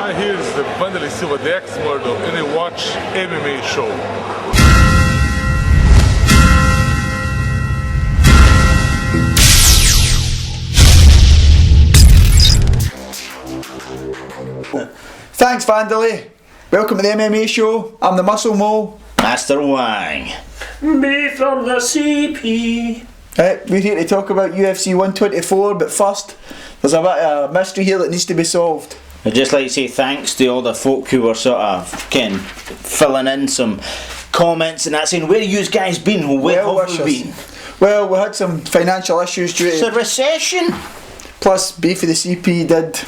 Hi, here's the Vanderlei Silva, the ex-model, and I watch MMA show. Thanks, Vanderlei. Welcome to the MMA show. I'm the Muscle Mole. Master Wang. Me from the CP. We're here to talk about UFC 124, but first, there's a bit of a mystery here that needs to be solved. I'd just like to say thanks to all the folk who were sort of filling in some comments and that, saying, where have you guys been? Where have we been? Well, we had some financial issues due to... It's a recession. Plus, beef of the CP did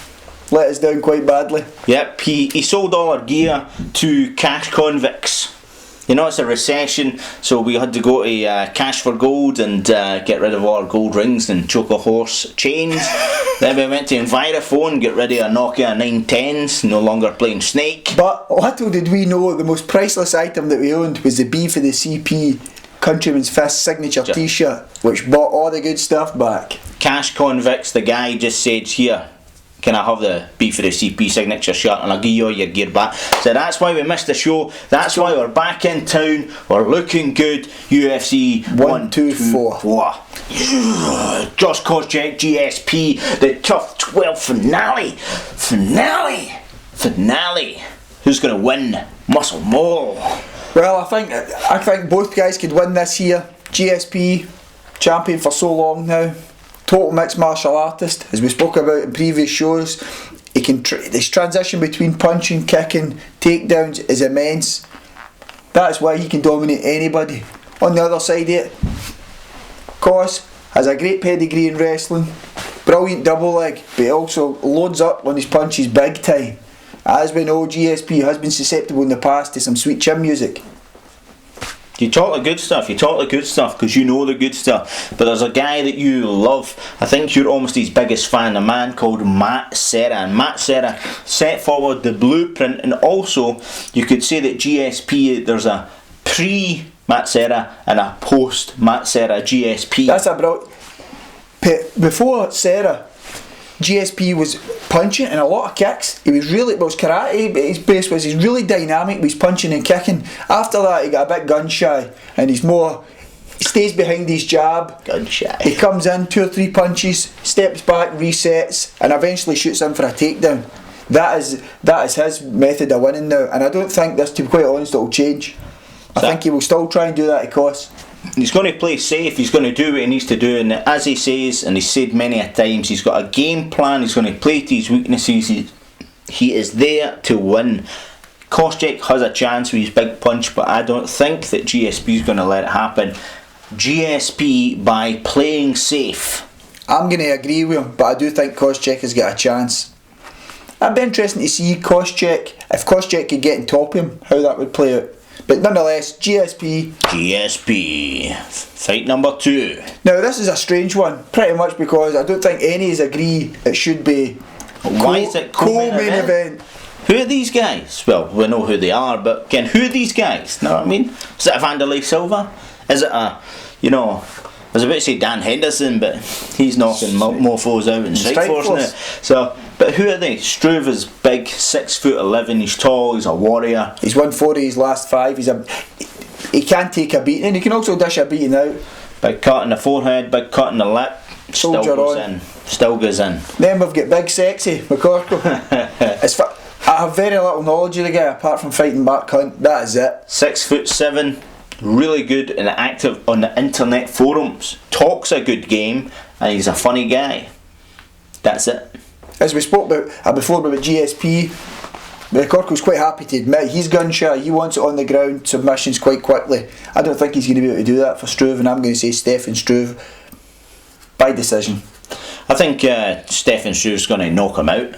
let us down quite badly. Yep, he sold all our gear to cash convicts. You know, it's a recession, so we had to go to Cash for Gold and get rid of all our gold rings and choke a horse chains. Then we went to Envirophone, get rid of our Nokia 910s, no longer playing Snake. But little did we know the most priceless item that we owned was the beef of the CP Countryman's Fist signature t-shirt, which bought all the good stuff back. Cash convicts, the guy just said, here, can I have the beef of the CP signature shirt and I'll give you all your gear back. So that's why we missed the show. That's why we're back in town. We're looking good. UFC 124. Josh Koscheck, GSP, the Tough 12 finale. Who's going to win? Muscle Mole. Well, I think both guys could win this here. GSP, champion for so long now. Total mixed martial artist, as we spoke about in previous shows. He can this transition between punching, kicking, takedowns is immense. That's why he can dominate anybody. On the other side of it, Kos has a great pedigree in wrestling, brilliant double leg, but he also loads up on his punches big time. As we know, GSP has been susceptible in the past to some sweet chin music. You talk the good stuff because you know the good stuff. But there's a guy that you love. I think you're almost his biggest fan, a man called Matt Serra. And Matt Serra set forward the blueprint, and also you could say that GSP, there's a pre-Matt Serra and a post-Matt Serra GSP. That's before Serra, GSP was punching and a lot of kicks. He was karate, but his base was he's really dynamic with his punching and kicking. After that, he got a bit gun shy, and he stays behind his jab. Gun shy. He comes in 2 or 3 punches, steps back, resets, and eventually shoots in for a takedown. That is his method of winning now, and I don't think this, to be quite honest, it'll change. I think he will still try and do that to Kos. He's going to play safe, he's going to do what he needs to do, and as he says, and he's said many a times, he's got a game plan, he's going to play to his weaknesses, he is there to win. Koscheck has a chance with his big punch, but I don't think that GSP is going to let it happen. GSP by playing safe. I'm going to agree with him, but I do think Koscheck has got a chance. It'd be interesting to see Koscheck, if Koscheck could get on top of him, how that would play out. But nonetheless, GSP. Fight number 2. Now this is a strange one, pretty much because I don't think any is agree it should be Why is it co-main event. Who are these guys? Well, we know who they are, but again, who are these guys? Know what I mean? Is it a Vanderlei Silva? Is it a, I was about to say Dan Henderson, but he's knocking mofos out in Strikeforce now. So, but who are they? Struve is big, 6'11", he's tall, he's a warrior. He's won 4 of his last 5. He can take a beating, and he can also dish a beating out. Big cut in the forehead, big cut in the lip. Still goes in. Then we've got Big Sexy McCorkle. I have very little knowledge of the guy apart from fighting Mark Hunt. That is it. 6'7", really good and active on the internet forums. Talks a good game, and he's a funny guy. That's it. As we spoke about before about GSP, McCorkle's quite happy to admit he's gun shy. He wants it on the ground, submissions quite quickly. I don't think he's going to be able to do that for Struve, and I'm going to say Stefan Struve by decision. I think Stefan Struve's going to knock him out.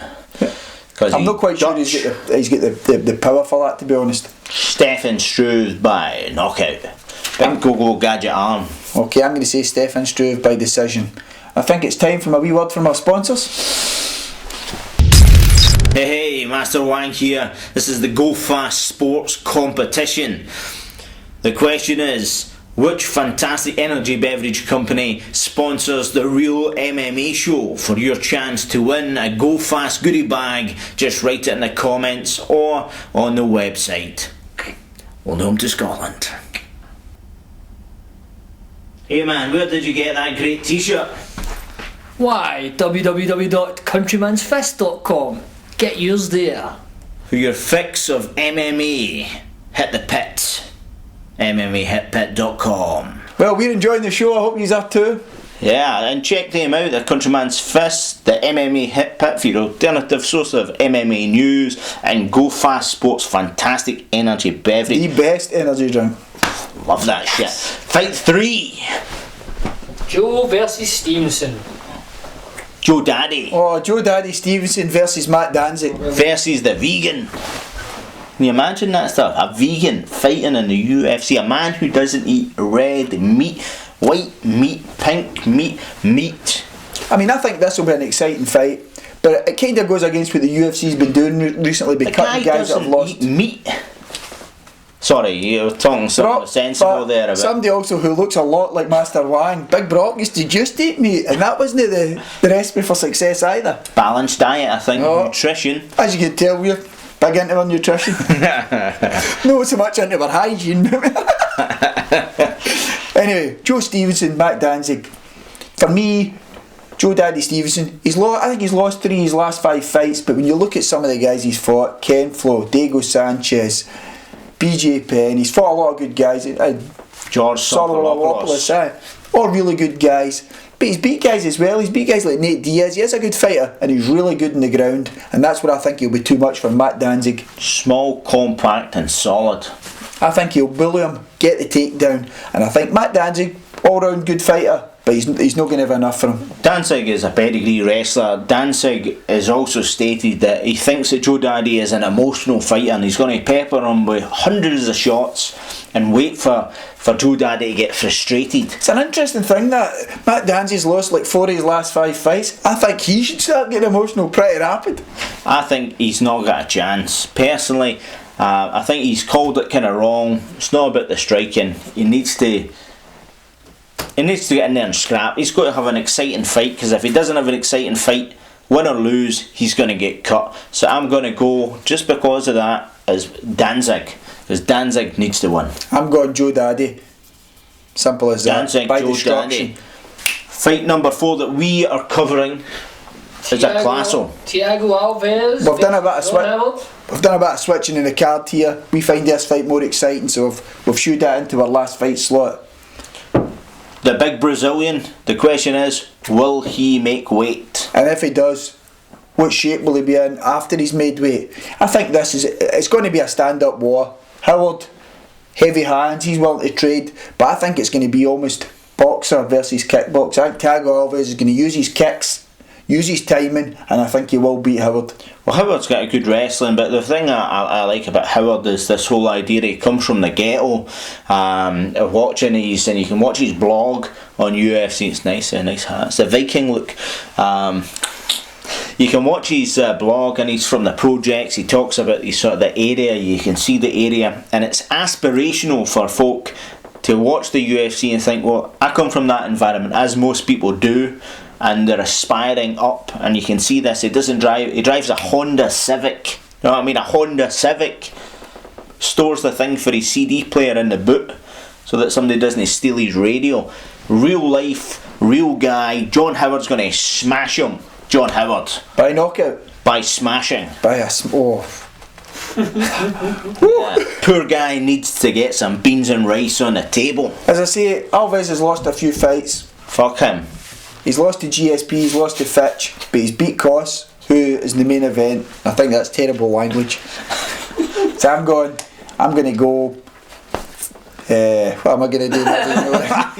I'm not quite sure he's got the power for that, to be honest. Stefan Struve by knockout. Big go-go gadget arm. Okay, I'm going to say Stefan Struve by decision. I think it's time for a wee word from our sponsors. Hey, Master Wang here. This is the Go Fast Sports competition. The question is, Which fantastic energy beverage company sponsors the Real MMA Show? For your chance to win a Go Fast goodie bag, just write it in the comments or on the website. Welcome to Scotland. Hey man, where did you get that great t-shirt? Why, www.countrymansfist.com. Get yours there. For your fix of MMA, hit the pit. MMAhitpit.com. Well, we're enjoying the show. I hope you are too. Yeah, and check them out, the Countryman's Fist, the MMA Hit Pit, for your alternative source of MMA news, and Go Fast Sports fantastic energy beverage. The best energy drink. Love that shit. Fight 3. Joe versus Stevenson. Joe Daddy Oh, Joe Daddy Stevenson versus Matt Danzig. versus the vegan. Can you imagine that stuff? A vegan fighting in the UFC, a man who doesn't eat red meat, white meat, pink meat. I mean, I think this will be an exciting fight, but it kind of goes against what the UFC's been doing recently by The cutting guy guys that have doesn't lost. eat meat. Sorry, you're talking something Brock, sensible but there about. somebody also who looks a lot like Master Wang, Big Brock, used to just eat meat, and that wasn't the recipe for success either. Balanced diet, I think. Oh. Nutrition. As you can tell, we're big into our nutrition. Not so much into our hygiene. Anyway, Joe Stevenson, Matt Danzig. For me, Joe Daddy Stevenson, I think he's lost 3 of his last 5 fights, but when you look at some of the guys he's fought, Ken Flo, Diego Sanchez, BJ Penn, he's fought a lot of good guys. George Sokolopoulos, all really good guys. But he's beat guys as well. He's beat guys like Nate Diaz. He is a good fighter, and he's really good in the ground. And that's where I think he'll be too much for Matt Danzig. Small, compact and solid. I think he'll bully him, get the takedown. And I think Matt Danzig, all-round good fighter, but he's not going to have enough for him. Danzig is a pedigree wrestler. Danzig has also stated that he thinks that Joe Daddy is an emotional fighter, and he's going to pepper him with hundreds of shots and wait for Joe Daddy to get frustrated. It's an interesting thing that Matt Danzig's lost like 4 of his last 5 fights. I think he should start getting emotional pretty rapid. I think he's not got a chance. Personally, I think he's called it kind of wrong. It's not about the striking. He needs to get in there and scrap. He's got to have an exciting fight, because if he doesn't have an exciting fight, win or lose, he's going to get cut. So I'm going to go, just because of that, as Danzig, because Danzig needs to win. I'm going Joe Daddy. Simple as that. Danzig, By Joe destruction. Daddy. Fight number 4 that we are covering is a classo. Thiago Alves. We've done a bit of John Howard. We've done a bit of switching in the card here. We find this fight more exciting, so we've shooed that into our last fight slot. The big Brazilian, the question is, will he make weight? And if he does, what shape will he be in after he's made weight? I think it's going to be a stand-up war. Howard, heavy hands, he's willing to trade, but I think it's going to be almost boxer versus kickboxer. I think Thiago Alves is going to use his kicks, use his timing, and I think he will beat Howard. Well, Howard's got a good wrestling, but the thing I like about Howard is this whole idea that he comes from the ghetto. Of watching and you can watch his blog on UFC. It's nice hat. It's a Viking look. You can watch his blog, and he's from the projects. He talks about the area. You can see the area, and it's aspirational for folk to watch the UFC and think, well, I come from that environment, as most people do, and they're aspiring up. And you can see this. He drives a Honda Civic. You know what I mean? A Honda Civic. Stores the thing for his CD player in the boot so that somebody doesn't steal his radio. Real life, real guy. John Howard's going to smash him. John Howard. By knockout? By smashing. By a... Yeah. Poor guy needs to get some beans and rice on the table. As I say, Alves has lost a few fights. Fuck him. He's lost to GSP, he's lost to Fitch, but he's beat Koss, who is in the main event. I think that's terrible language. So I'm going to go... what am I going to do now?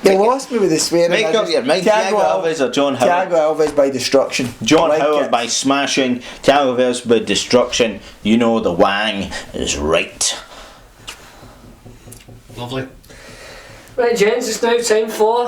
He lost me with the swearing. Make up your mind. Thiago Alves or John Howard? Thiago Alves by destruction. John Howard by smashing. Thiago Alves by destruction. You know the Wang is right. Lovely. Right, gents, it's now time for